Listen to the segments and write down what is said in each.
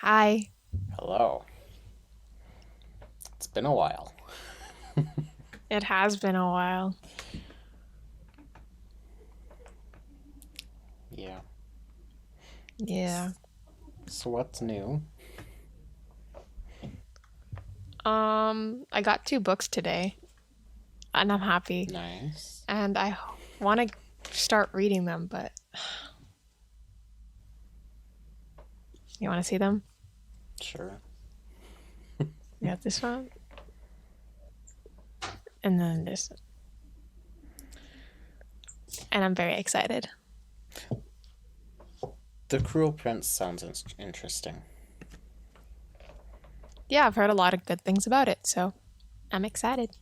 Hi. Hello. It's been a while. It has been a while. Yeah. Yeah. So what's new? I got two books today, and I'm happy. Nice. And I want to start reading them, but you want to see them? Sure. We got this one, and then this, and I'm very excited. The Cruel Prince sounds interesting. Yeah, I've heard a lot of good things about it, so I'm excited.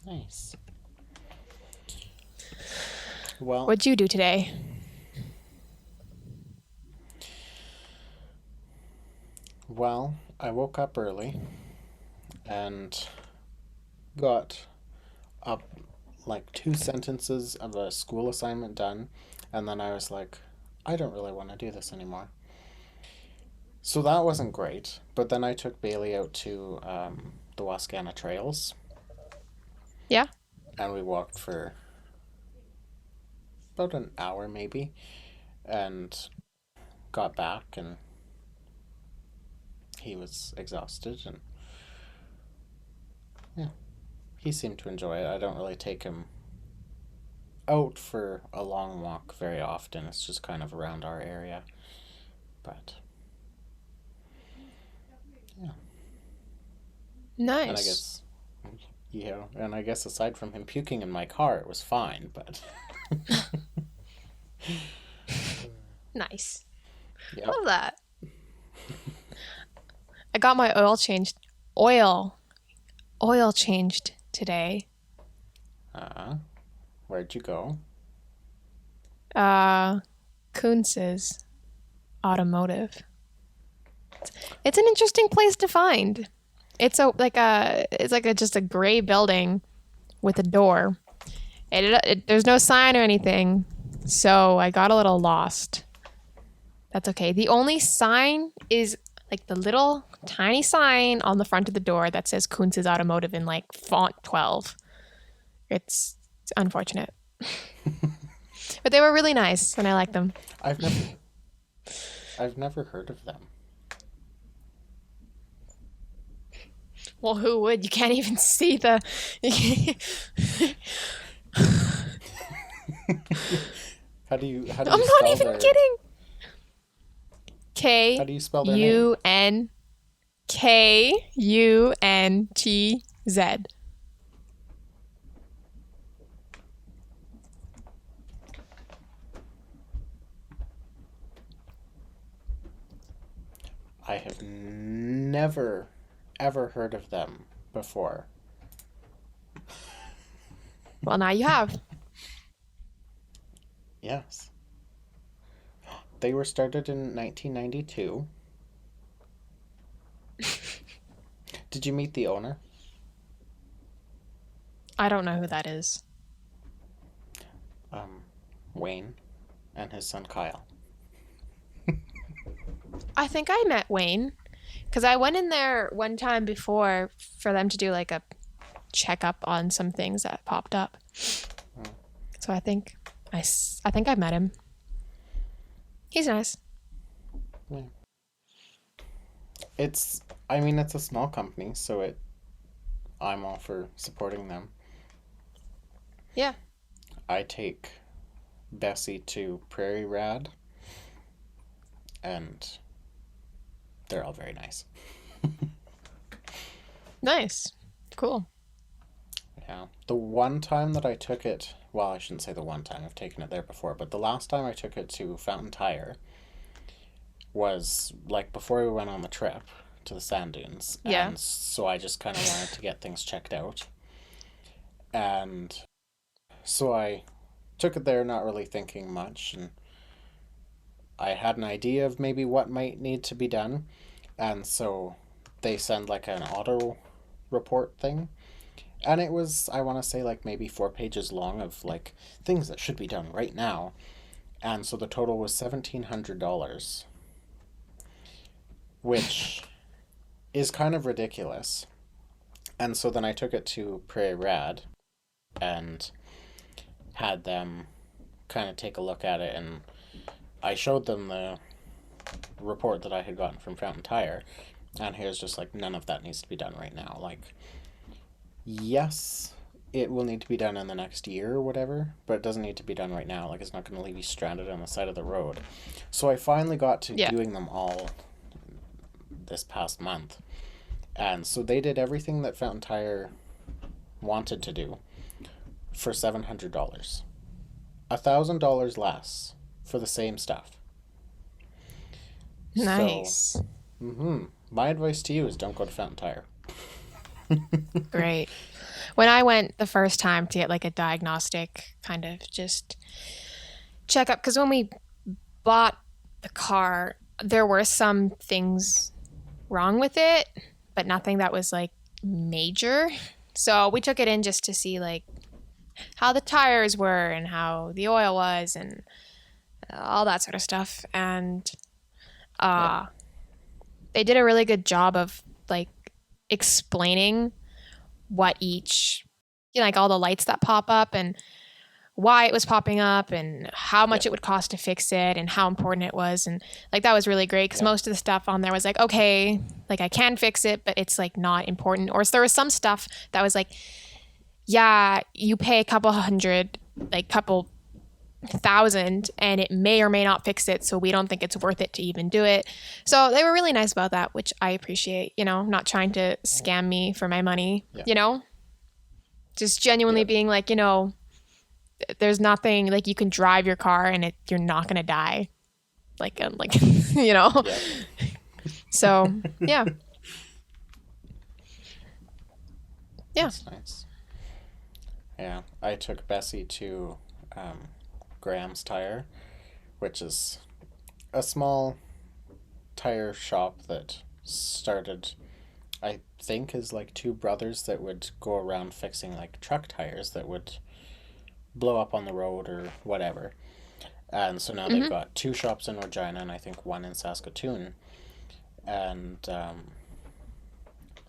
Nice. Well, What'd you do today? I woke up early and got up like two sentences of a school assignment done, and then I was like, I don't really want to do this anymore. So that wasn't great, but then I took Bailey out to the Wascana Trails, Yeah? and we walked for about an hour maybe, and got back, and he was exhausted, and yeah, he seemed to enjoy it. I don't really take him out for a long walk very often. It's just kind of around our area, but yeah. And I Nice. guess and I guess aside from him puking in my car, it was fine, but Nice. yep. Love that. I got my oil, oil changed today. uh where'd you go? Uh, Kunz's Automotive. It's an interesting place to find. It's like a just a gray building with a door. There's no sign or anything, so I got a little lost. That's okay. The only sign is like the little tiny sign on the front of the door that says Kunz's Automotive in like font 12. It's unfortunate, but they were really nice and I like them. I've never I've never heard of them. Well, who would? You can't even see the. How do you I'm not spell even their kidding. how K do you spell their name? U N Kuntz. I have never ever heard of them before. Well, now you have. Yes. They were started in 1992. Did you meet the owner? I don't know who that is. Um, Wayne and his son Kyle. I think I met Wayne because I went in there one time before for them to do like a checkup on some things that popped up. Mm, So I think I met him. He's nice. yeah. I mean, it's a small company, so I'm all for supporting them. Yeah. I take Bessie to Prairie Rad, and they're all very nice. Nice. Cool. Yeah. The one time that I took it, well, I shouldn't say the one time, I've taken it there before, but the last time I took it to Fountain Tire was like before we went on the trip to the sand dunes. Yeah. And so I just kind of wanted to get things checked out. And so I took it there, not really thinking much. And I had an idea of maybe what might need to be done. And so they send like an auto report thing. And it was, I want to say, like maybe 4 pages long of like things that should be done right now. And so the total was $1,700. which is kind of ridiculous. And so then I took it to Prairie Rad and had them kind of take a look at it, and I showed them the report that I had gotten from Fountain Tire, and he was just like, none of that needs to be done right now. Like, yes, it will need to be done in the next year or whatever, but it doesn't need to be done right now. Like, it's not going to leave you stranded on the side of the road. So I finally got to Yeah. doing them all this past month. And so they did everything that Fountain Tire wanted to do for $700. $1,000 less for the same stuff. Nice. So, my advice to you is don't go to Fountain Tire. Great. When I went the first time to get like a diagnostic kind of just checkup, because when we bought the car, there were some things wrong with it, but nothing that was like major. So we took it in just to see like how the tires were and how the oil was and all that sort of stuff. And they did a really good job of like explaining what each, you know, like all the lights that pop up and why it was popping up and how much it would cost to fix it and how important it was. And like that was really great because most of the stuff on there was like, okay, like I can fix it, but it's like not important. Or there was some stuff that was like, yeah, you pay a couple hundred, like couple thousand, and it may or may not fix it. So we don't think it's worth it to even do it. So they were really nice about that, which I appreciate, you know, not trying to scam me for my money, you know, just genuinely being like, you know, there's nothing like you can drive your car and you're not going to die. Like, you know, so yeah. That's nice. Yeah, I took Bessie to Graham's Tire, which is a small tire shop that started, I think, as like two brothers that would go around fixing like truck tires that would blow up on the road or whatever. And so now they've got two shops in Regina and I think one in Saskatoon. And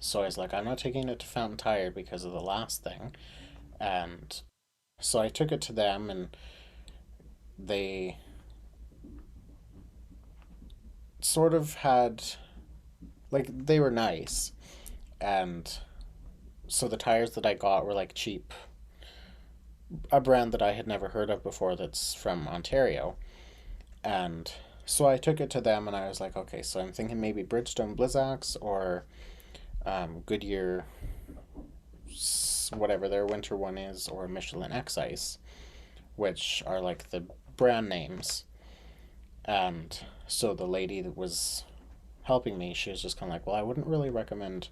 so I was like, I'm not taking it to Fountain Tire because of the last thing. And so I took it to them, and they sort of had, like, they were nice. And so the tires that I got were like cheap, a brand that I had never heard of before that's from Ontario. And so I took it to them and I was like, okay, so I'm thinking maybe Bridgestone Blizzaks or Goodyear, whatever their winter one is, or Michelin X-Ice, which are like the brand names. And so the lady that was helping me, she was just kind of like, well, I wouldn't really recommend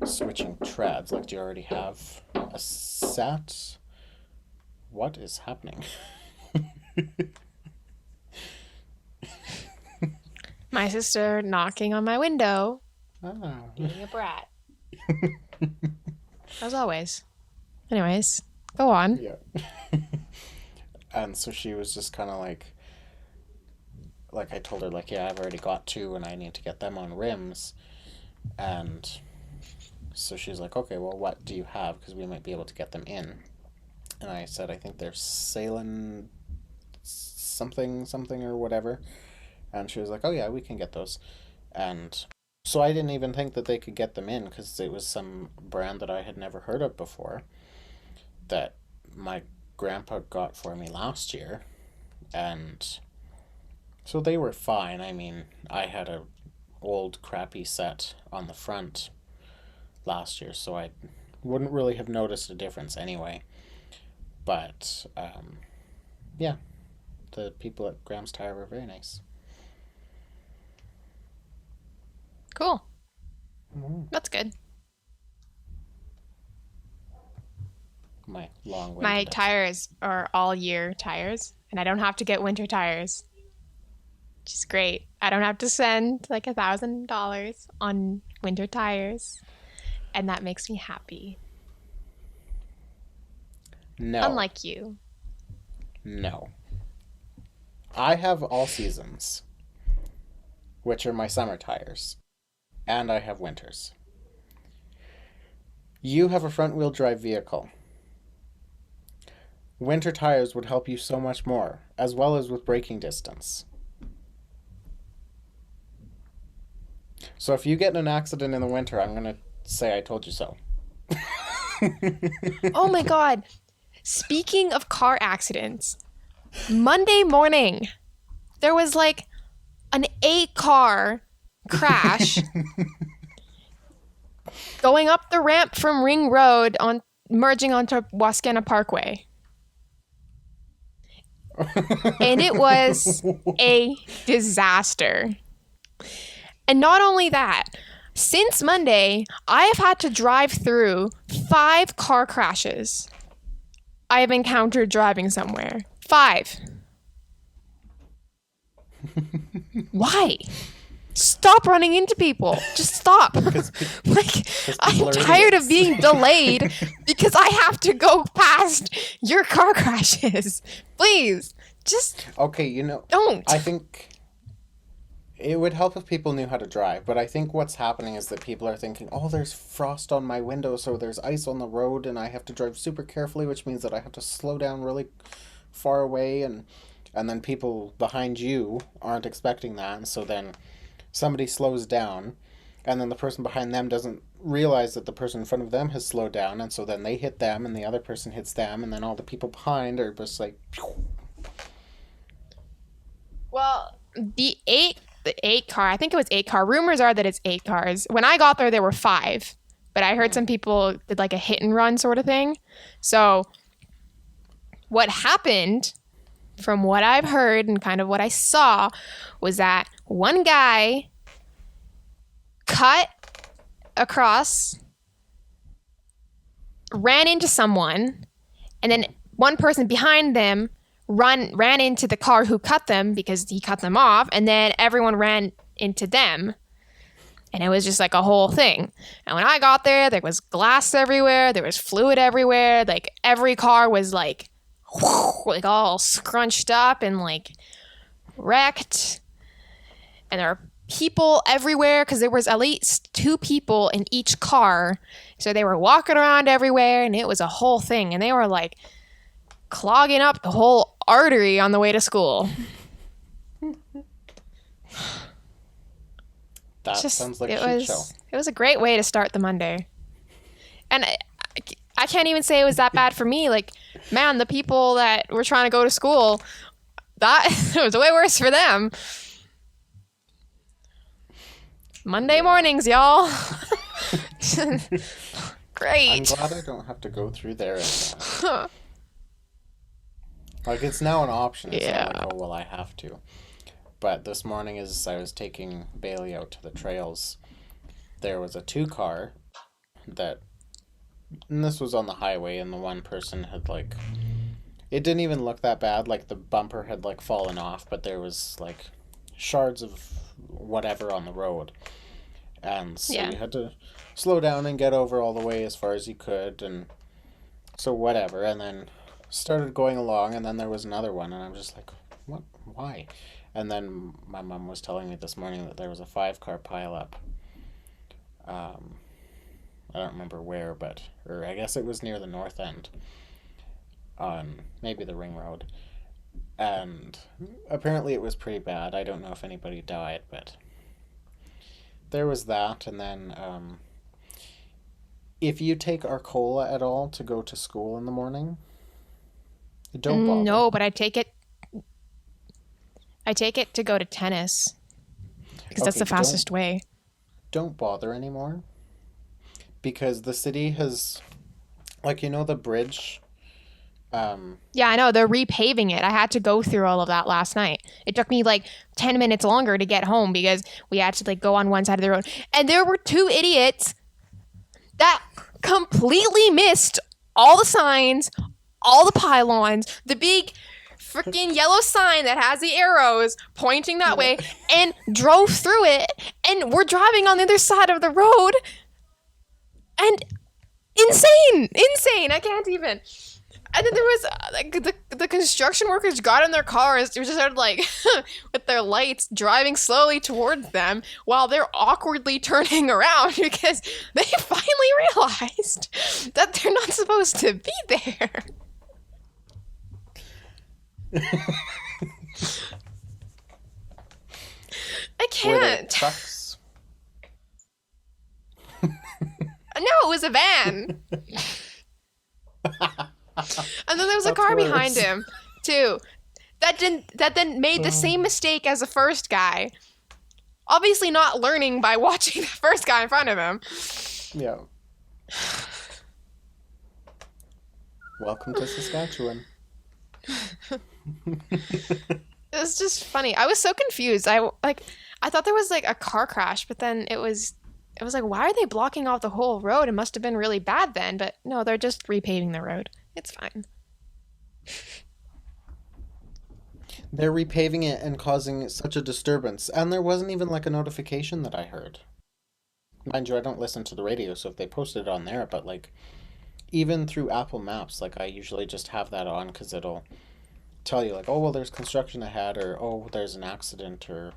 switching treads. Like, do you already have a set? What is happening? My sister knocking on my window, Oh. being a brat. As always. Anyways, go on. Yeah. And so she was just kind of like I told her, like, yeah, I've already got two and I need to get them on rims. And so she's like, okay, well, what do you have? Because we might be able to get them in. And I said, I think they're Salem something, something or whatever. And she was like, oh, yeah, we can get those. And so I didn't even think that they could get them in because it was some brand that I had never heard of before that my grandpa got for me last year. And so they were fine. I mean, I had a old crappy set on the front last year, so I wouldn't really have noticed a difference anyway. But yeah, the people at Graham's Tire were very nice. Cool. That's good. My long-winded My tires are all year tires, and I don't have to get winter tires, which is great. I don't have to spend like $1,000 on winter tires, and that makes me happy. No. Unlike you. No. I have all seasons. which are my summer tires, and I have winters. You have a front-wheel drive vehicle. Winter tires would help you so much more, as well as with braking distance. So if you get in an accident in the winter, I'm going to say I told you so. Oh my God. Speaking of car accidents, Monday morning, there was like an 8-car crash going up the ramp from Ring Road on merging onto Wascana Parkway. And it was a disaster. And not only that, since Monday, I have had to drive through 5 car crashes I have encountered driving somewhere. 5. Why? Stop running into people. Just stop. Like, I'm tired of being delayed because I have to go past your car crashes. Please, just Okay, don't. I think it would help if people knew how to drive, but I think what's happening is that people are thinking, oh, there's frost on my window, so there's ice on the road, and I have to drive super carefully, which means that I have to slow down really far away, and then people behind you aren't expecting that, and so then somebody slows down, and then the person behind them doesn't realize that the person in front of them has slowed down, and so then they hit them, and the other person hits them, and then all the people behind are just like... Well, the 8 car, I think it was 8 car. Rumors are that it's 8 cars. When I got there were 5, but I heard some people did like a hit and run sort of thing. So what happened, from what I've heard and kind of what I saw, was that one guy cut across, ran into someone, and then one person behind them ran into the car who cut them because he cut them off, and then everyone ran into them, and it was just like a whole thing. And when I got there, there was glass everywhere, there was fluid everywhere, like every car was like all scrunched up and like wrecked, and there were people everywhere because there was at least 2 people in each car, so they were walking around everywhere, and it was a whole thing, and they were like clogging up the whole artery on the way to school. That sounds like a shit show. It was a great way to start the Monday. And I can't even say it was that bad for me. Like, man, the people that were trying to go to school, that it was way worse for them. Monday mornings, y'all. Great. I'm glad I don't have to go through there anymore. Like, it's now an option. It's not like, oh, well, I have to. But this morning, as I was taking Bailey out to the trails, there was a 2-car that, and this was on the highway, and the one person had, like, it didn't even look that bad. Like, the bumper had, like, fallen off, but there was, like, shards of whatever on the road. And so you had to slow down and get over all the way as far as you could, and so whatever. And then started going along, and then there was another one, and I'm just like, what? Why? And then my mom was telling me this morning that there was a 5-car pileup. I don't remember where, or I guess it was near the north end, on maybe the Ring Road. And apparently it was pretty bad. I don't know if anybody died, but there was that. And then if you take Arcola at all to go to school in the morning, don't bother. No, but I take it to go to tennis because that's the fastest way. Don't bother anymore, because the city has, like, the bridge. Yeah, I know. They're repaving it. I had to go through all of that last night. It took me like 10 minutes longer to get home because we had to like go on one side of the road. And there were 2 idiots that completely missed all the signs, all the pylons, the big freaking yellow sign that has the arrows pointing that way, and drove through it, and we're driving on the other side of the road, and insane, I can't even. And then there was like the construction workers got in their cars, they just started like with their lights driving slowly towards them while they're awkwardly turning around because they finally realized that they're not supposed to be there. I Were they can't. trucks? No, it was a van. And then there was a That's car worse. behind him, too. That then made the same mistake as the first guy. Obviously not learning by watching the first guy in front of him. Yeah. Welcome to Saskatchewan. It was just funny. I was so confused. I thought there was like a car crash, but then it was like, why are they blocking off the whole road? It must have been really bad then, but no, they're just repaving the road. It's fine. They're repaving it and causing such a disturbance, and there wasn't even like a notification that I heard. Mind you, I don't listen to the radio, so if they posted it on there, but like even through Apple Maps, like I usually just have that on because it'll tell you like, oh well, there's construction ahead, or oh there's an accident or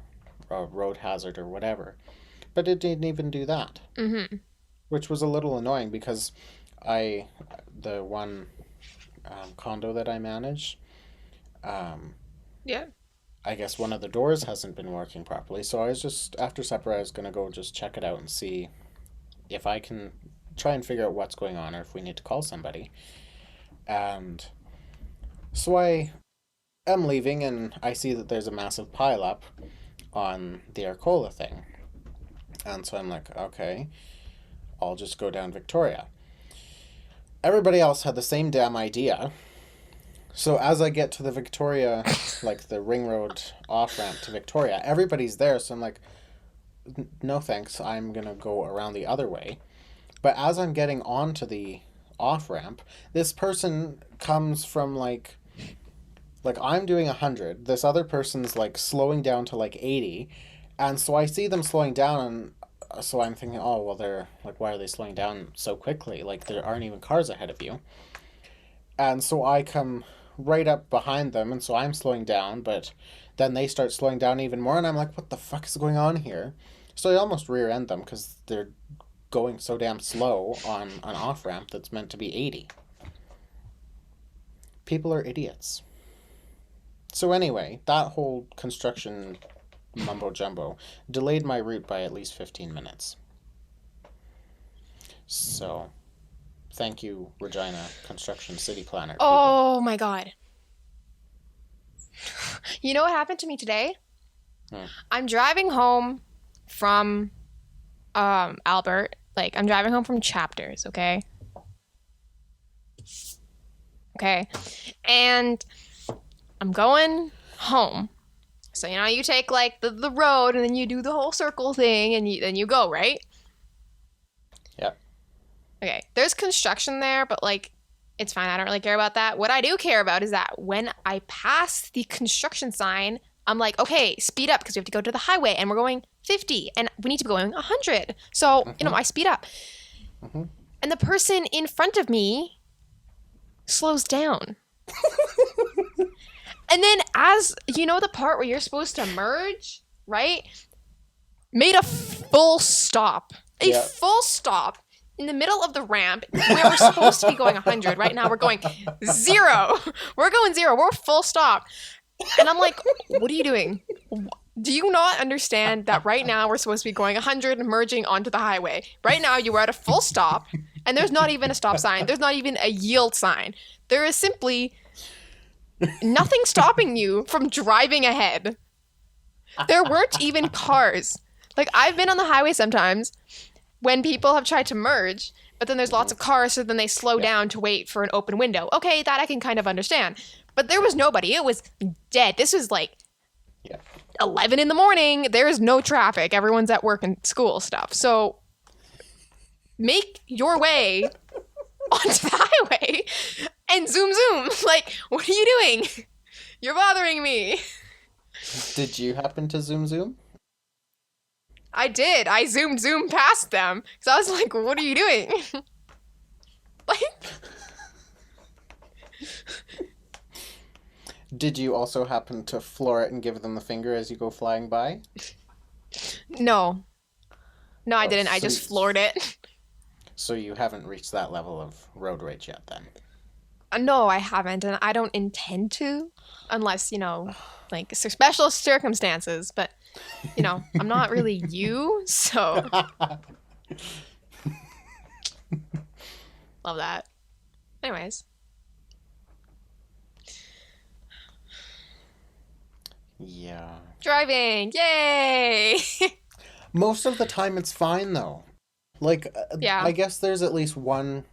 a road hazard or whatever. But it didn't even do that, which was a little annoying because the one condo that I manage, Yeah. I guess one of the doors hasn't been working properly. So I was just, after supper, I was going to go just check it out and see if I can try and figure out what's going on or if we need to call somebody. And so I am leaving and I see that there's a massive pileup on the Arcola thing. And so I'm like, okay, I'll just go down Victoria. Everybody else had the same damn idea. So as I get to the Victoria, like the ring road off-ramp to Victoria, everybody's there. So I'm like, no thanks, I'm going to go around the other way. But as I'm getting onto the off-ramp, this person comes from like I'm doing 100. This other person's like slowing down to like 80. And so I see them slowing down, and so I'm thinking, oh, well, they're like, why are they slowing down so quickly? Like, there aren't even cars ahead of you. And so I come right up behind them, and so I'm slowing down, but then they start slowing down even more, and I'm like, what the fuck is going on here? So I almost rear end them because they're going so damn slow on an off ramp that's meant to be 80. People are idiots. So anyway, that whole construction mumbo jumbo delayed my route by at least 15 minutes. So, thank you, Regina Construction City Planner. People. Oh my god. You know what happened to me today? I'm driving home from Albert. Like, I'm driving home from Chapters, okay? Okay. And I'm going home. So, you know, you take, like, the road, and then you do the whole circle thing, and then you go, right? Yep. Okay. There's construction there, but, like, it's fine. I don't really care about that. What I do care about is that when I pass the construction sign, I'm like, okay, speed up because we have to go to the highway, and we're going 50, and we need to be going 100. So, you know, I speed up. And the person in front of me slows down. And then as, you know, the part where you're supposed to merge, right? Made a full stop. A full stop in the middle of the ramp where we're supposed to be going 100. Right now we're going 0. We're going 0. We're full stop. And I'm like, what are you doing? Do you not understand that right now we're supposed to be going 100 merging onto the highway? Right now you are at a full stop and there's not even a stop sign. There's not even a yield sign. There is simply nothing stopping you from driving ahead. There weren't even cars. Like, I've been on the highway sometimes when people have tried to merge, but then there's lots of cars, so then they slow down to wait for an open window. Okay, that I can kind of understand. But there was nobody. It was dead. This was like 11 in the morning. There is no traffic. Everyone's at work and school stuff. So make your way onto the highway and zoom. Like, what are you doing? You're bothering me. Did you happen to zoom? I did. I zoomed past them. So I was like, what are you doing? Like, Did you also happen to floor it and give them the finger as you go flying by? No. No, I Oh, didn't. I just floored it. so you haven't reached that level of road rage yet, then? No, I haven't, and I don't intend to, unless, like special circumstances. But, I'm not really you, so love that. Anyways. Yeah. Driving! Yay! Most of the time it's fine, though. Like, Yeah. I guess there's at least one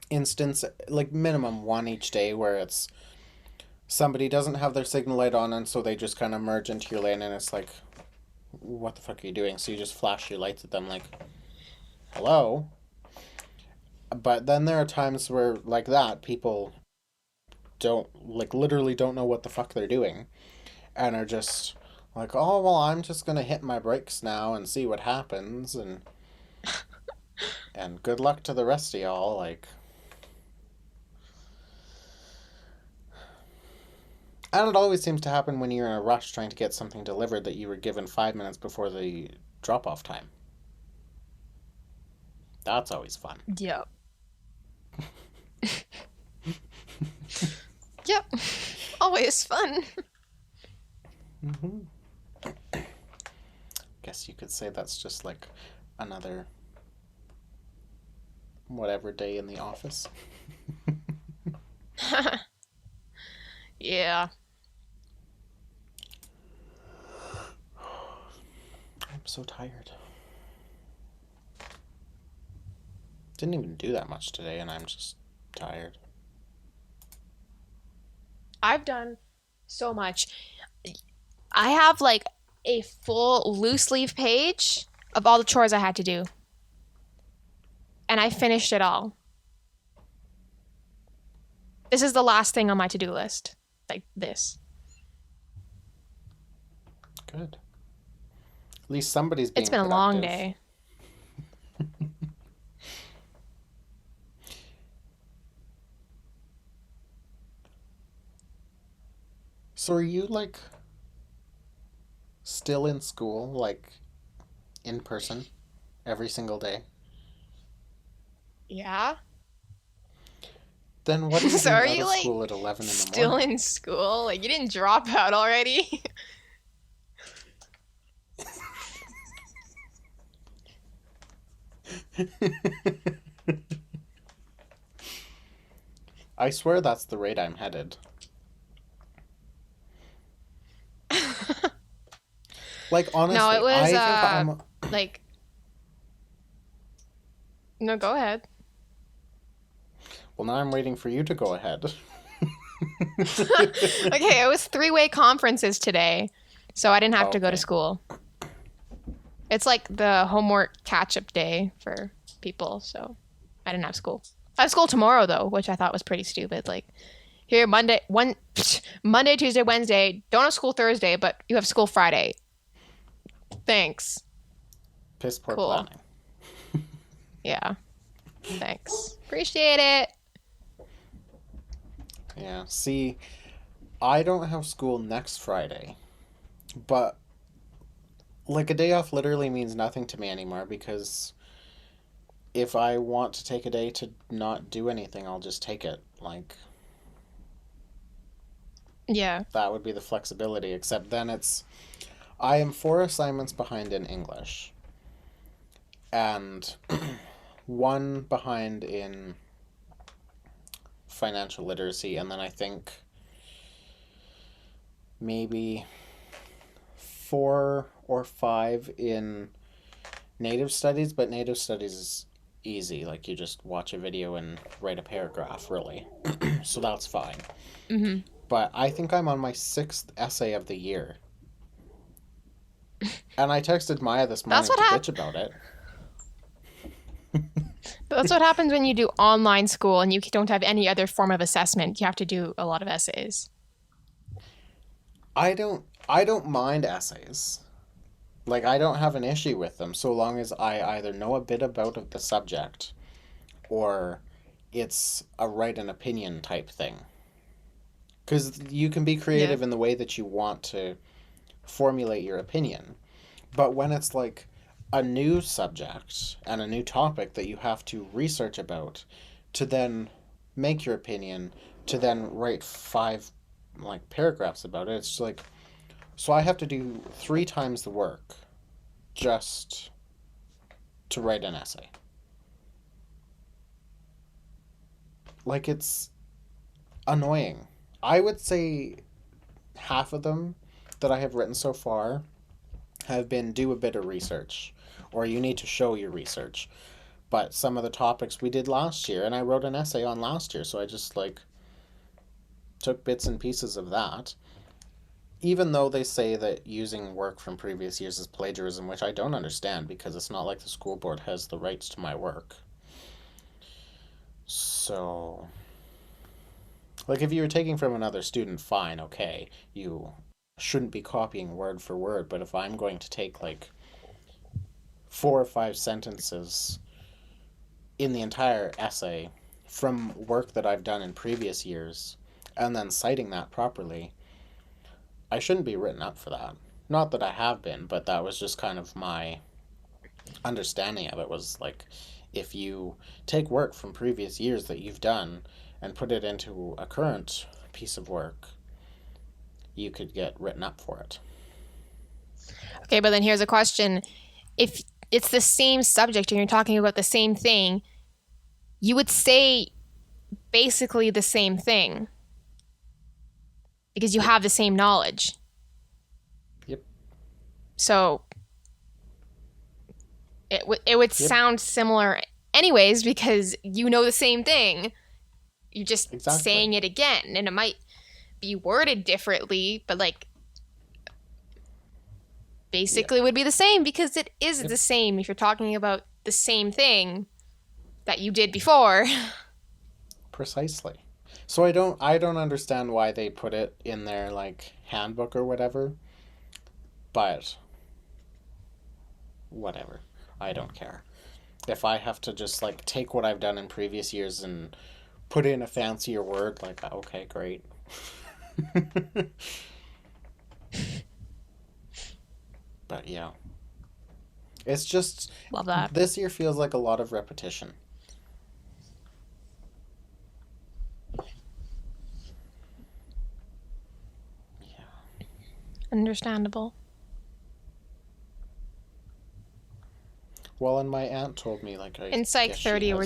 instance, like minimum one each day, where it's somebody doesn't have their signal light on, and so they just kind of merge into your lane, and it's like, what the fuck are you doing? So you just flash your lights at them like, hello? But then there are times where, like that, people don't, like, literally don't know what the fuck they're doing, and are just like, oh, well, I'm just gonna hit my brakes now and see what happens, and good luck to the rest of y'all, like. And it always seems to happen when you're in a rush trying to get something delivered that you were given 5 minutes before the drop-off time. That's always fun. Yep. Yep. Always fun. Mm-hmm. Guess you could say that's just like another whatever day in the office. Yeah. I'm so tired. Didn't even do that much today, and I'm just tired. I've done so much. I have like a full loose leaf page of all the chores I had to do. And I finished it all. This is the last thing on my to-do list. Like this. Good. At least somebody's being It's been a productive. long day. So are you, like, still in school, like, in person, every single day? Yeah. Then what are you So doing are out you of like school at 11 in the still morning? in school? Like you didn't drop out already? I swear that's the rate I'm headed. Like, honestly, No, it was I think I'm... like no, go ahead. Well, now I'm waiting for you to go ahead. Okay, it was three-way conferences today, so I didn't have to go to Okay. school. It's like the homework catch-up day for people, so I didn't have school. I have school tomorrow though, which I thought was pretty stupid. Like here Monday, Tuesday, Wednesday, don't have school Thursday, but you have school Friday. Thanks. Piss poor Cool. planning. Yeah. Thanks. Appreciate it. Yeah, see, I don't have school next Friday, but, like, a day off literally means nothing to me anymore because if I want to take a day to not do anything, I'll just take it. Like, Yeah. that would be the flexibility, except then I am 4 assignments behind in English, and one behind in financial literacy, and then I think maybe 4 or 5 in native studies, but native studies is easy. Like, you just watch a video and write a paragraph, really. So that's fine. Mm-hmm. But I think I'm on my 6th essay of the year. And I texted Maya this morning That's what to bitch about it. That's what happens when you do online school and you don't have any other form of assessment. You have to do a lot of essays. I don't mind essays. Like, I don't have an issue with them so long as I either know a bit about the subject or it's a write an opinion type thing. Because you can be Yeah. creative in the way that you want to formulate your opinion. But when it's like a new subject and a new topic that you have to research about to then make your opinion, to then write five like paragraphs about it, it's like, so I have to do three times the work just to write an essay. Like, it's annoying. I would say half of them that I have written so far have been do a bit of research, or you need to show your research. But some of the topics we did last year, and I wrote an essay on last year, so I just like took bits and pieces of that. Even though they say that using work from previous years is plagiarism, which I don't understand because it's not like the school board has the rights to my work. So, like, if you were taking from another student, fine, okay, you shouldn't be copying word for word, but if I'm going to take like 4 or 5 sentences in the entire essay from work that I've done in previous years and then citing that properly, I shouldn't be written up for that. Not that I have been, but that was just kind of my understanding of it was like if you take work from previous years that you've done and put it into a current piece of work, you could get written up for it. Okay, but then here's a question. If it's the same subject and you're talking about the same thing, you would say basically the same thing because you have the same knowledge. Yep. So it would sound similar anyways because you know the same thing. You're just saying it again, and it might be worded differently, but like basically would be the same because it is the same if you're talking about the same thing that you did before. Precisely. So I don't understand why they put it in their like handbook or whatever. But whatever. I don't care. If I have to just like take what I've done in previous years and put in a fancier word, like okay, great. But yeah. It's just Love that. this year feels like a lot of repetition. Yeah. Understandable. Well, and my aunt told me like in Psych 30 we're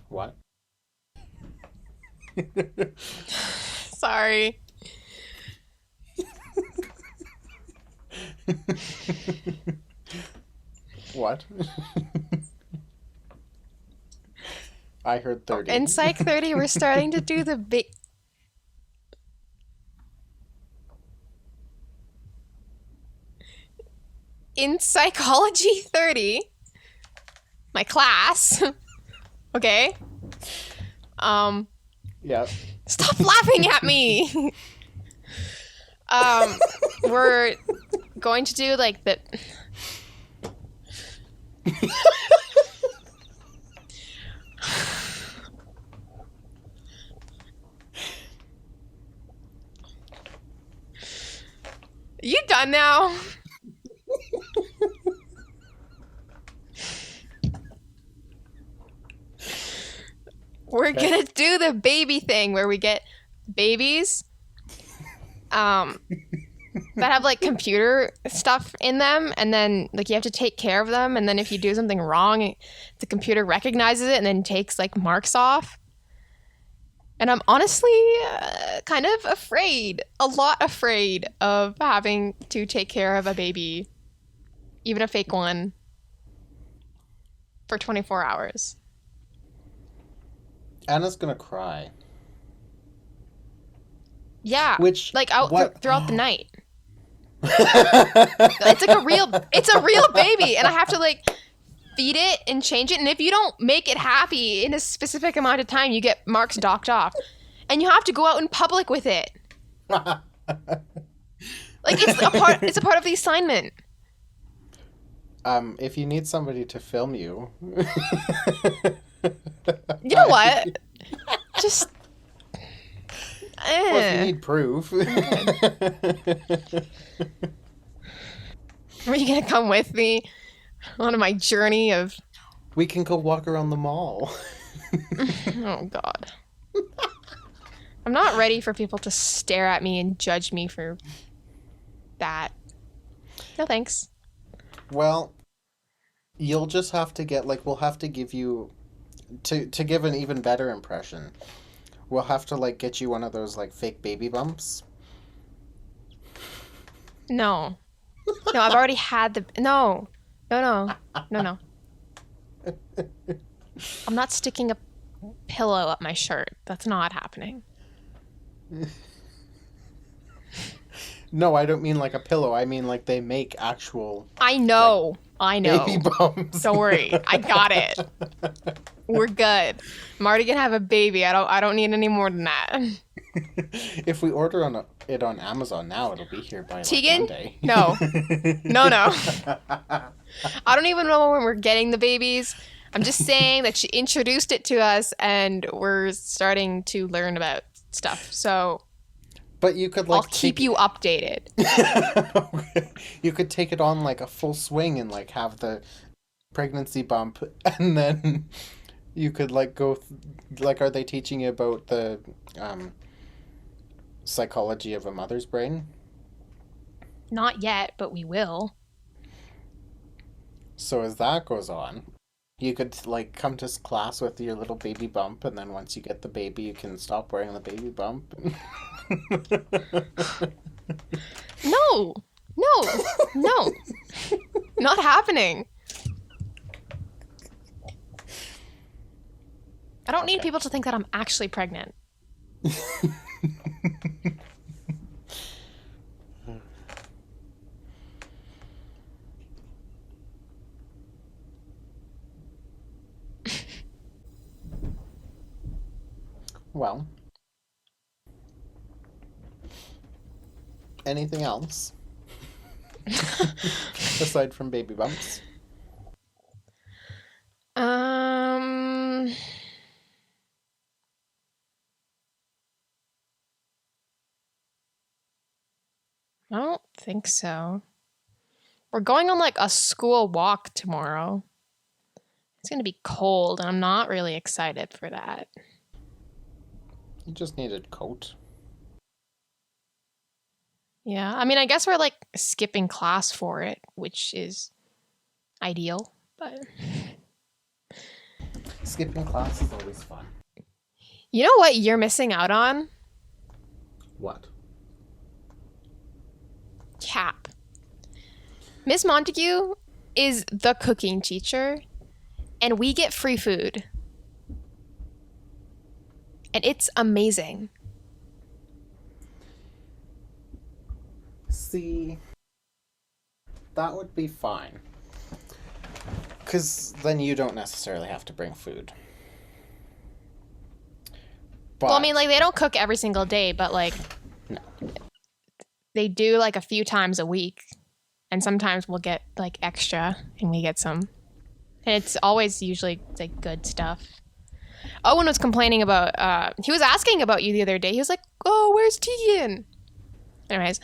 what? sorry. What? I heard 30. In Psych 30 we're starting to do the big in Psychology 30, my class, okay? Yeah. Stop laughing at me. We're going to do like the You done now? We're gonna do the baby thing where we get babies that have like computer stuff in them, and then like you have to take care of them, and then if you do something wrong, the computer recognizes it and then takes like marks off. And I'm honestly kind of afraid, a lot afraid of having to take care of a baby, even a fake one, for 24 hours. Anna's gonna cry. Yeah, Which like out what? throughout the night. It's like it's a real baby, and I have to like feed it and change it. And if you don't make it happy in a specific amount of time, you get marks docked off, and you have to go out in public with it. Like it's a part of the assignment. If you need somebody to film you. You know what? Just. Well, if you need proof. Are you gonna come with me on my journey of? We can go walk around the mall. Oh God. I'm not ready for people to stare at me and judge me for that. No thanks. Well, you'll just have to get, like, we'll have to give you, to give an even better impression, we'll have to, like, get you one of those, like, fake baby bumps. No. No, I've already had the. No. No. I'm not sticking a pillow up my shirt. That's not happening. No, I don't mean like a pillow. I mean like they make actual I know. baby bumps. Don't worry. I got it. We're good. I'm already gonna have a baby. I don't need any more than that. If we order it on Amazon now, it'll be here by like Tegan? Monday. No. No. I don't even know when we're getting the babies. I'm just saying that she introduced it to us and we're starting to learn about stuff. So But you could like I'll keep you updated. You could take it on like a full swing and like have the pregnancy bump, and then you could like go like, are they teaching you about the psychology of a mother's brain? Not yet, but we will. So as that goes on, you could like come to class with your little baby bump, and then once you get the baby, you can stop wearing the baby bump. No. Not happening. I don't need people to think that I'm actually pregnant. Well, anything else aside from baby bumps? I don't think so. We're going on like a school walk tomorrow. It's gonna be cold, and I'm not really excited for that. You just need a coat. Yeah, I mean, I guess we're like skipping class for it, which is ideal, but Skipping class is always fun. you know what you're missing out on? What? Cap. Miss Montague is the cooking teacher, and we get free food. And it's amazing. See, that would be fine. Because then you don't necessarily have to bring food. But, Well, I mean, like, they don't cook every single day, but, like, no. They do, like, a few times a week. And sometimes we'll get, like, extra, and we get some. And it's always usually, like, good stuff. Owen was complaining about, he was asking about you the other day. He was like, oh, where's Tegan? Anyways,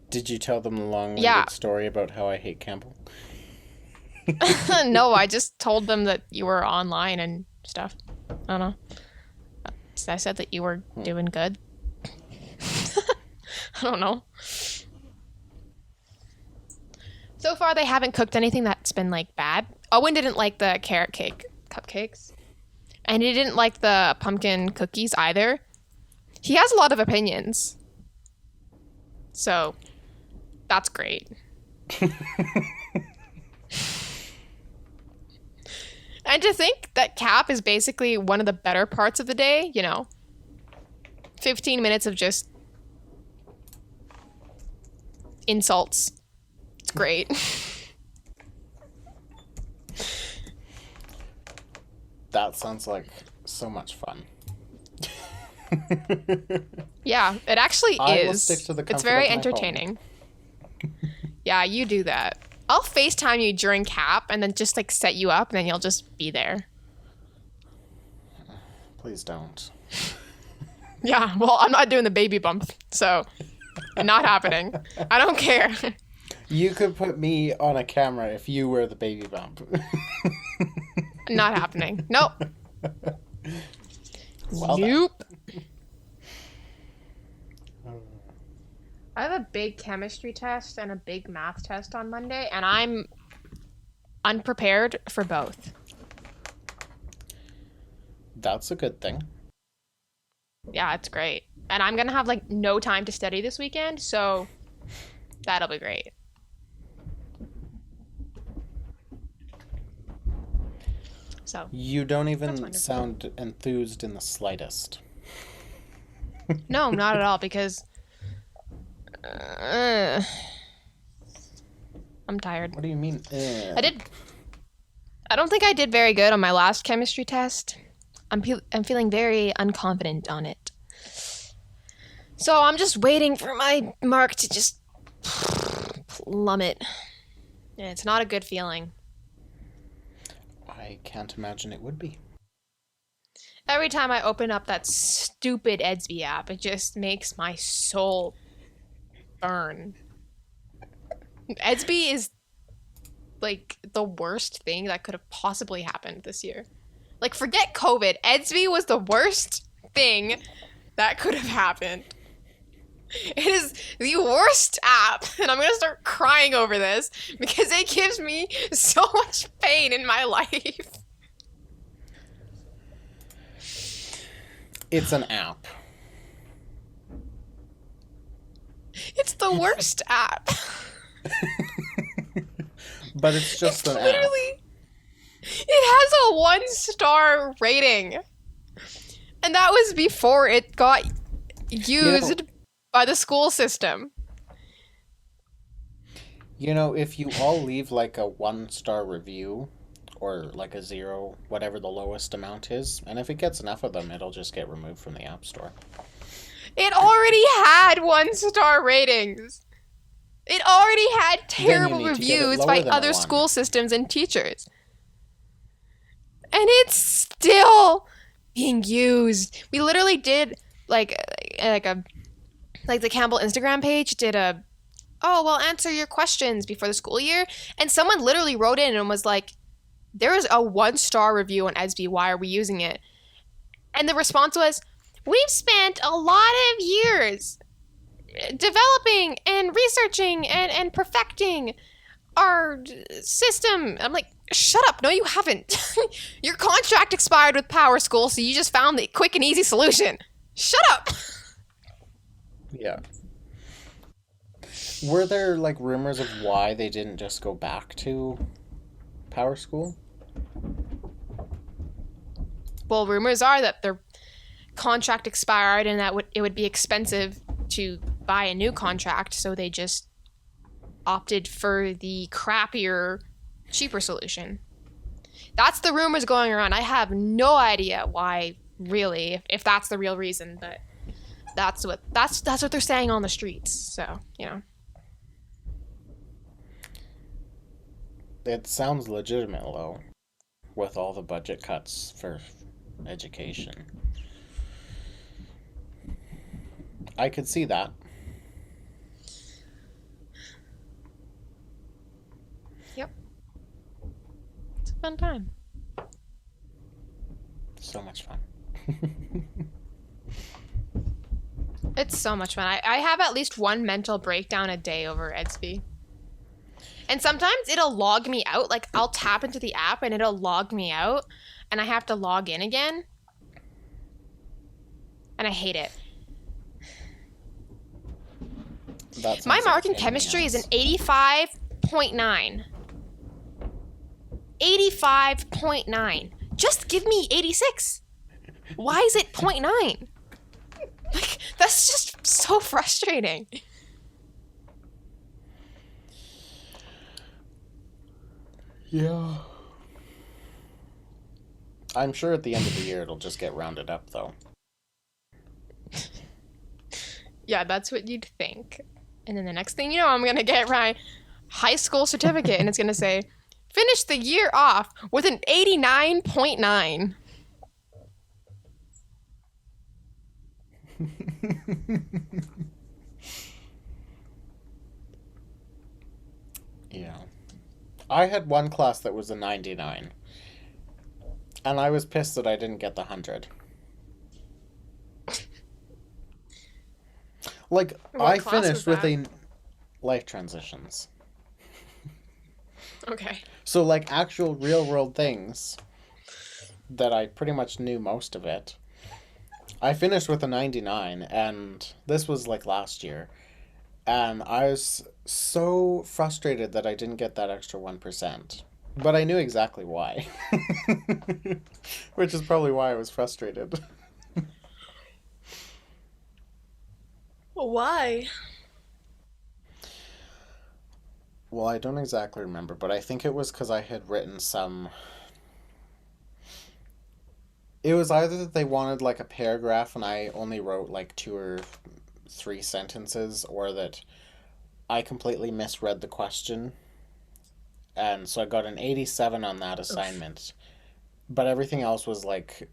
Did you tell them the long-winded Yeah. story about how I hate Campbell? no, I just told them that you were online and stuff. I don't know. I said that you were doing good. I don't know. So far, they haven't cooked anything that's been, like, bad. Owen didn't like the carrot cake cupcakes. And he didn't like the pumpkin cookies either. He has a lot of opinions. So, that's great. And to think that Cap is basically one of the better parts of the day, 15 minutes of just insults. It's great. That sounds like so much fun. Yeah, it actually I will is. stick to the It's comfort very of my entertaining. Yeah, you do that. I'll FaceTime you during CAP and then just like set you up and then you'll just be there. Please don't. Yeah, well, I'm not doing the baby bump, so not happening. I don't care. You could put me on a camera if you were the baby bump. Not happening. Nope. Well Nope. I have a big chemistry test and a big math test on Monday, and I'm unprepared for both. That's a good thing. Yeah, it's great. And I'm going to have like no time to study this weekend, so that'll be great. So You don't That's even wonderful. sound enthused in the slightest. no, not at all, because I'm tired. What do you mean? I don't think I did very good on my last chemistry test. I'm feeling very unconfident on it. So I'm just waiting for my mark to just plummet. Yeah, it's not a good feeling. I can't imagine it would be. Every time I open up that stupid Edsby app, it just makes my soul burn. Edsby is like the worst thing that could have possibly happened this year. Like, forget COVID. Edsby was the worst thing that could have happened. It is the worst app, and I'm gonna start crying over this because it gives me so much pain in my life. It's an app. It's the worst app. But it's just an app. Literally, it has a 1-star rating. And that was before it got used by the school system. You know, if you all leave like a 1-star review or like a 0, whatever the lowest amount is, and if it gets enough of them, it'll just get removed from the App Store. It already had 1-star ratings. It already had terrible need to get it reviews lower by than a other 1. school systems and teachers. And it's still being used. We literally did like the Campbell Instagram page did answer your questions before the school year, and someone literally wrote in and was like, there is a 1-star review on Edsby, why are we using it? And the response was, we've spent a lot of years developing and researching and perfecting our system. I'm like, shut up. No, you haven't. Your contract expired with Power School, so you just found the quick and easy solution. Shut up. Yeah. Were there like rumors of why they didn't just go back to Power School? Well, rumors are that their contract expired and that it would be expensive to buy a new contract, so they just opted for the crappier, cheaper solution. That's the rumors going around. I have no idea why, really, if that's the real reason, but that's what they're saying on the streets. So, you know. It sounds legitimate, though, with all the budget cuts for education. I could see that. Yep. It's a fun time. So much fun. It's so much fun. I have at least one mental breakdown a day over Edsby. And sometimes it'll log me out. Like, I'll tap into the app and it'll log me out, and I have to log in again. And I hate it. My mark in chemistry is an 85.9. 85.9. Just give me 86. Why is it 0.9? Like, that's just so frustrating. Yeah. I'm sure at the end of the year it'll just get rounded up, though. Yeah, that's what you'd think. And then the next thing you know, I'm gonna get high school certificate, and it's going to say, finish the year off with an 89.9. Yeah. I had one class that was a 99, and I was pissed that I didn't get the 100. Like, What I class was finished with that? a life transitions. Okay. So, like, actual real world things that I pretty much knew most of it. I finished with a 99, and this was like last year. And I was so frustrated that I didn't get that extra 1%. But I knew exactly why. Which is probably why I was frustrated. Why? Well, I don't exactly remember, but I think it was because I had written some. It was either that they wanted like a paragraph and I only wrote like two or three sentences, or that I completely misread the question. And so I got an 87 on that Oof. assignment. But everything else was like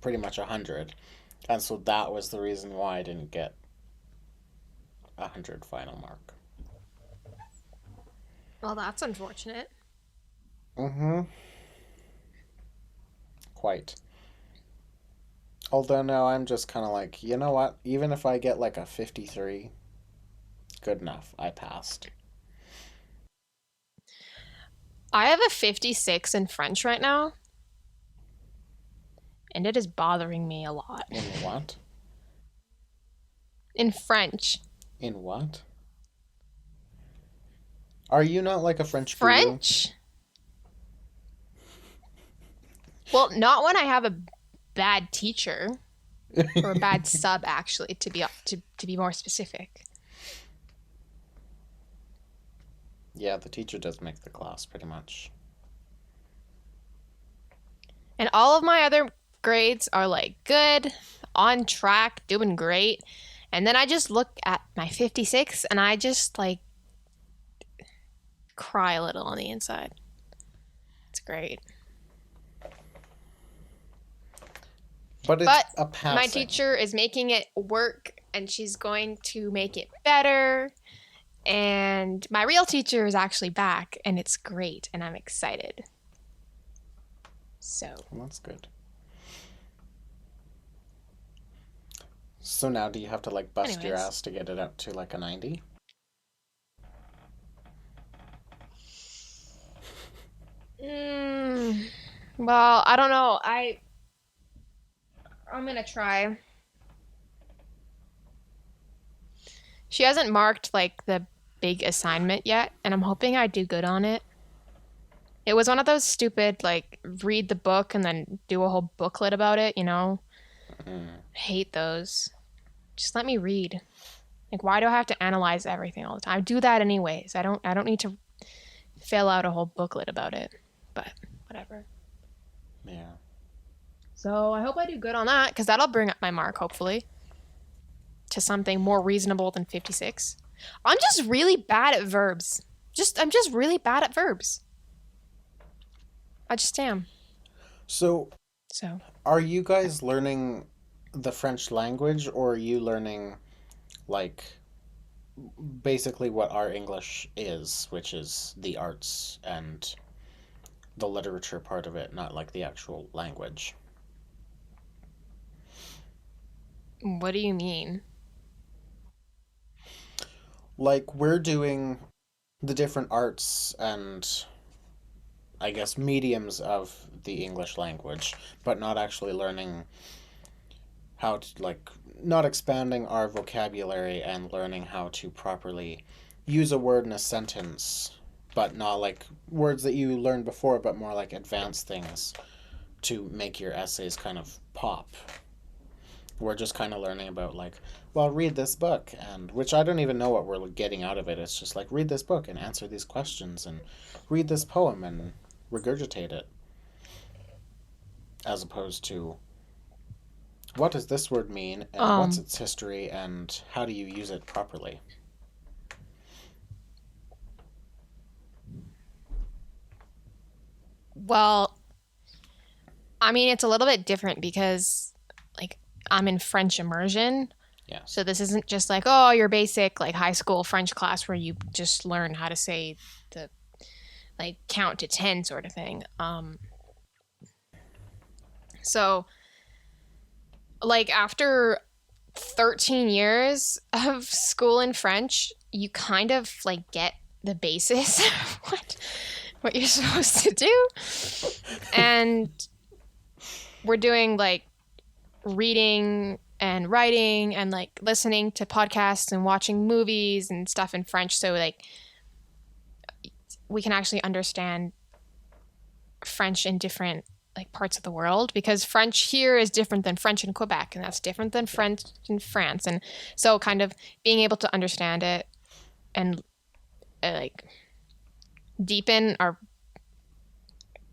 pretty much 100. And so that was the reason why I didn't get 100 final mark. Well, that's unfortunate. Mm-hmm. Quite. Although now I'm just kind of like, you know what? Even if I get like a 53, good enough. I passed. I have a 56 in French right now, and it is bothering me a lot. In what? In French. In what? Are you not like a French guru? French? Well, not when I have a bad teacher or a bad sub, actually, to be more specific. Yeah, the teacher does make the class pretty much. And all of my other grades are like good, on track, doing great. And then I just look at my 56 and I just like cry a little on the inside. It's great. But it's But a my passing. teacher is making it work and she's going to make it better. And my real teacher is actually back and it's great and I'm excited. So, Well, that's good. So now do you have to like bust your anyways. ass to get it up to like a 90? Mm, well, I don't know. I'm gonna try. She hasn't marked like the big assignment yet, and I'm hoping I do good on it. It was one of those stupid like read the book and then do a whole booklet about it, you know? Mm, I hate those. Just let me read. Like why do I have to analyze everything all the time? I do that anyways. I don't need to fill out a whole booklet about it. But whatever. yeah. So I hope I do good on that because that'll bring up my mark hopefully to something more reasonable than 56. I'm just really bad at verbs. I'm just really bad at verbs. I just am. So So are you guys learning the French language, or are you learning like basically what our English is, which is the arts and the literature part of it, not like the actual language? what do you mean? Like we're doing the different arts and I guess mediums of the English language, but not actually learning how to like not expanding our vocabulary and learning how to properly use a word in a sentence, but not like words that you learned before, but more like advanced things to make your essays kind of pop. We're just kind of learning about like, well, read this book, and which I don't even know what we're getting out of it. It's just like read this book and answer these questions and read this poem and regurgitate it, as opposed to what does this word mean and what's Um, its history and how do you use it properly? Well, I mean, it's a little bit different because, like, I'm in French immersion. Yes. So this isn't just like, oh, your basic, like, high school French class where you just learn how to say the, like, count to 10 sort of thing. So, like, after 13 years of school in French, you kind of, like, get the basis of what you're supposed to do. And we're doing, like, reading and writing and, like, listening to podcasts and watching movies and stuff in French. So, like, we can actually understand French in different, like, parts of the world, because French here is different than French in Quebec, and that's different than French in France. And so kind of being able to understand it and like deepen our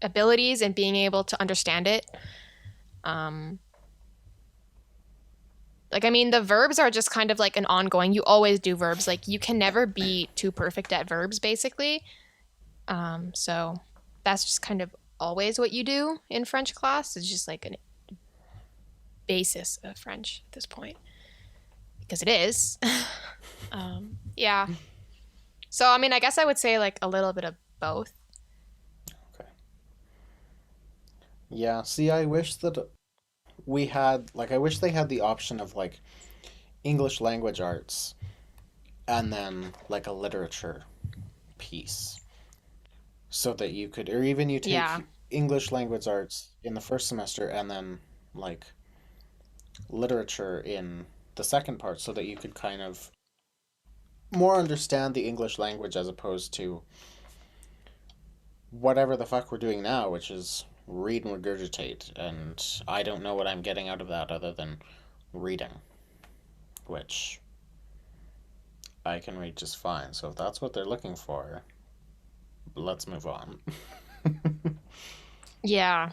abilities and being able to understand it. Like, I mean, the verbs are just kind of like an ongoing, you always do verbs. Like, you can never be too perfect at verbs, basically. So that's just kind of always what you do in French class. It's just like a basis of French at this point, because it is. Yeah. So, I mean, I guess I would say like a little bit of both. Okay. Yeah, see, I wish that we had, like, I wish they had the option of, like, English language arts and then, like, a literature piece. So that you could, or even you take Yeah. English language arts in the first semester and then, like, literature in the second part, so that you could kind of more understand the English language as opposed to whatever the fuck we're doing now, which is read and regurgitate. And I don't know what I'm getting out of that other than reading, which I can read just fine. So if that's what they're looking for, let's move on. Yeah.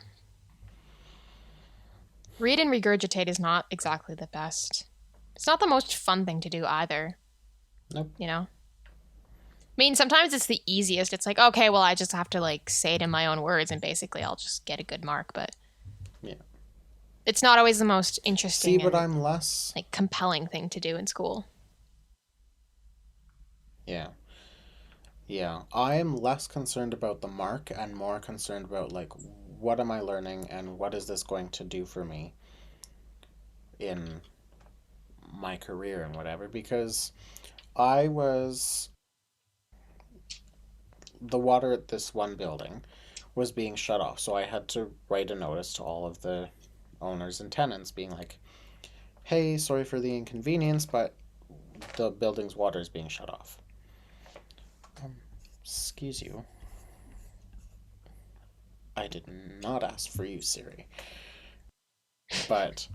Read and regurgitate is not exactly the best. It's not the most fun thing to do either. Nope. You know? I mean, sometimes it's the easiest. It's like, okay, well, I just have to, like, say it in my own words, and basically I'll just get a good mark. But Yeah. it's not always the most interesting See, but and, I'm less. like, compelling thing to do in school. Yeah. Yeah. I am less concerned about the mark and more concerned about, like, what am I learning and what is this going to do for me in my career and whatever. Because I was. The water at this one building was being shut off, so I had to write a notice to all of the owners and tenants being like, hey, sorry for the inconvenience, but the building's water is being shut off. Excuse you. I did not ask for you, Siri. But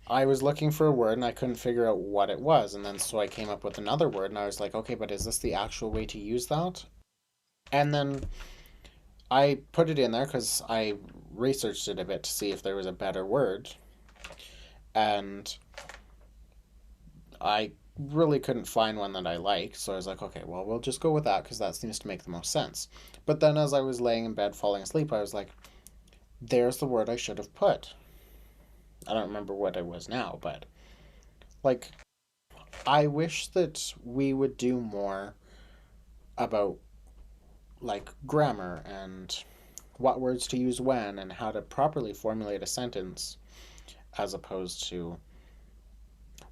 I was looking for a word and I couldn't figure out what it was. And then so I came up with another word and I was like, okay, but is this the actual way to use that? And then I put it in there because I researched it a bit to see if there was a better word. And I really couldn't find one that I liked. So I was like, okay, well, we'll just go with that because that seems to make the most sense. But then as I was laying in bed falling asleep, I was like, there's the word I should have put. I don't remember what it was now, but like, I wish that we would do more about like grammar and what words to use when and how to properly formulate a sentence, as opposed to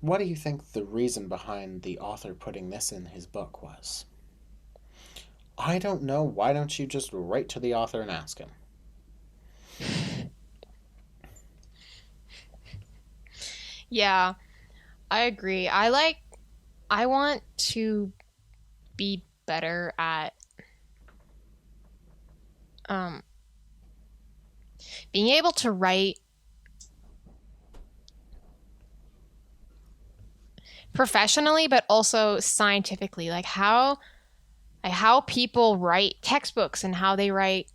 what do you think the reason behind the author putting this in his book was? I don't know. Why don't you just write to the author and ask him? Yeah, I agree. I want to be better at being able to write professionally, but also scientifically, like how people write textbooks and how they write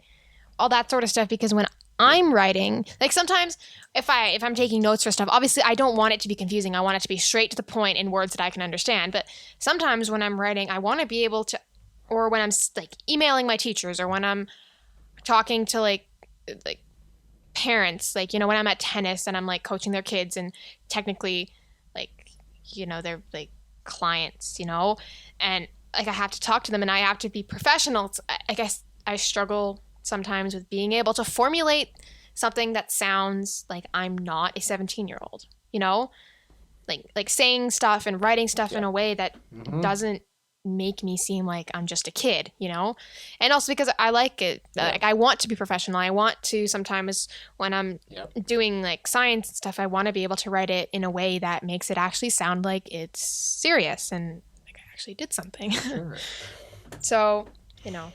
all that sort of stuff. Because when I'm writing, like sometimes if I'm taking notes for stuff, obviously I don't want it to be confusing. I want it to be straight to the point in words that I can understand. But sometimes when I'm writing, I want to be able to, or when I'm like emailing my teachers, or when I'm talking to like parents, like, you know, when I'm at tennis and I'm like coaching their kids and technically like, you know, they're like clients, you know, and like I have to talk to them and I have to be professional. I guess I struggle sometimes with being able to formulate something that sounds like I'm not a 17-year-old, you know, like saying stuff and writing stuff in a way that doesn't make me seem like I'm just a kid, you know? And also because I like it. Like I want to be professional. I want to sometimes when I'm doing like science and stuff, I want to be able to write it in a way that makes it actually sound like it's serious and like I actually did something. Sure. So, you know.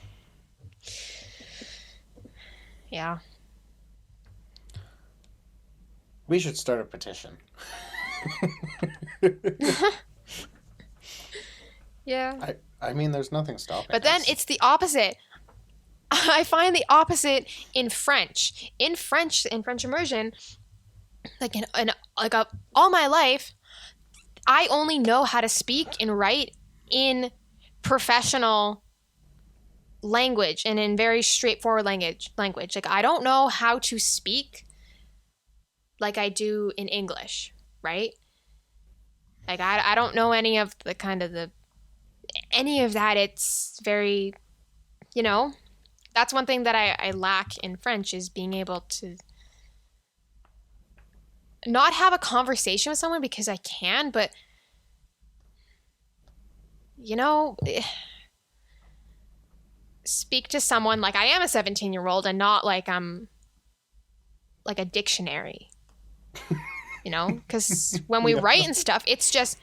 Yeah. We should start a petition. Yeah. I mean, there's nothing stopping But then us. it's the opposite. I find the opposite in French. In French immersion, like all my life, I only know how to speak and write in professional language and in very straightforward language. Like I don't know how to speak like I do in English, right? Like I don't know any of the any of that. It's very, you know, that's one thing that I lack in French is being able to not have a conversation with someone because I can, but, you know, speak to someone like I am a 17-year-old and not like I'm like a dictionary, you know, because when we write and stuff, it's just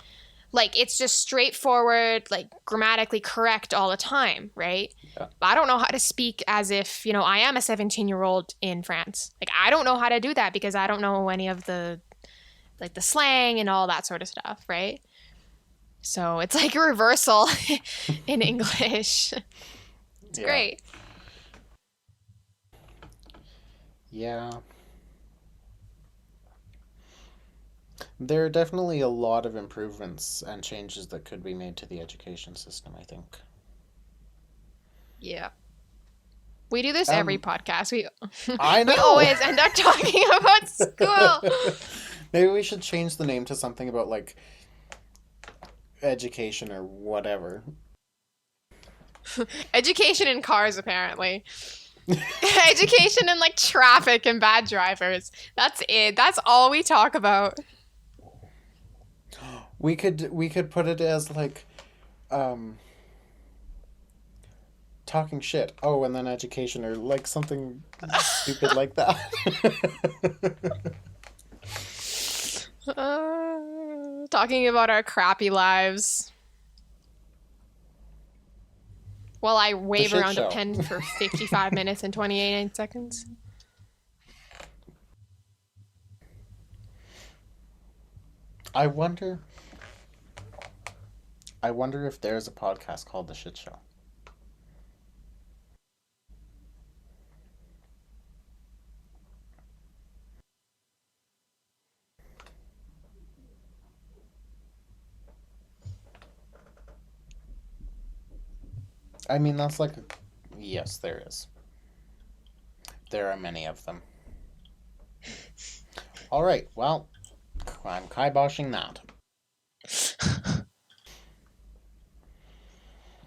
straightforward, like grammatically correct all the time, right? Yeah. But I don't know how to speak as if, you know, I am a 17-year-old in France. Like I don't know how to do that because I don't know any of the like the slang and all that sort of stuff, right? So it's like a reversal in English. It's great. Yeah. There are definitely a lot of improvements and changes that could be made to the education system, I think. Yeah. We do this every podcast. I know. We always end up talking about school. Maybe we should change the name to something about, like, education or whatever. Education in cars, apparently. Education in, like, traffic and bad drivers. That's it. That's all we talk about. We could put it as, like, talking shit. Oh, and then education or, like, something stupid like that. Talking about our crappy lives. While I wave around a pen for 55 minutes and 28 seconds. I wonder if there's a podcast called The Shit Show. I mean, that's like yes, there is. There are many of them. All right, well, I'm kiboshing that.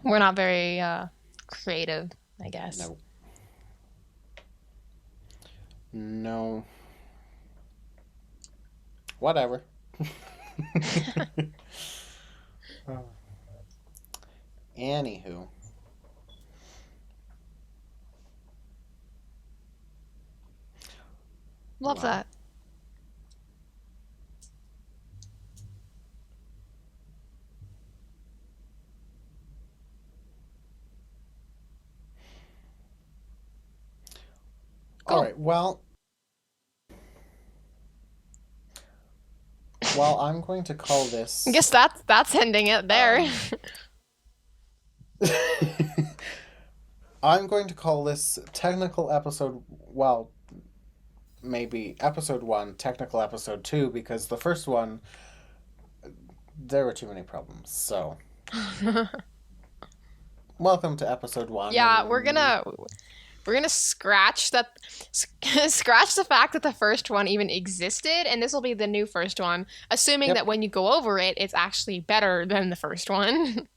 We're not very creative, I guess. No. Whatever. Anywho. Love that. Cool. All right, well, I'm going to call this... I guess that's ending it there. I'm going to call this technical episode, well, maybe episode 1, technical episode 2, because the first one, there were too many problems, so... Welcome to episode 1. Yeah, we're We're gonna scratch that, scratch the fact that the first one even existed, and this will be the new first one, assuming Yep. that when you go over it, it's actually better than the first one.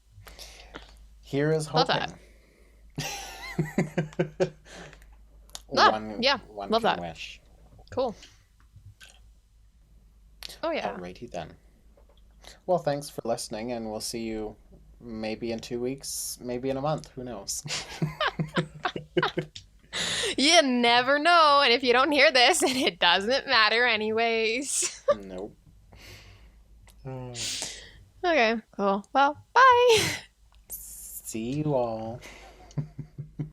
Here is Love hoping. that. Ah, One, yeah, one love can that. wish. Cool. Oh yeah. Alrighty then. Well, thanks for listening, and we'll see you maybe in 2 weeks, maybe in a month. Who knows? You never know, and if you don't hear this, then it doesn't matter anyways. Nope. Okay, cool. Well, bye. See you all.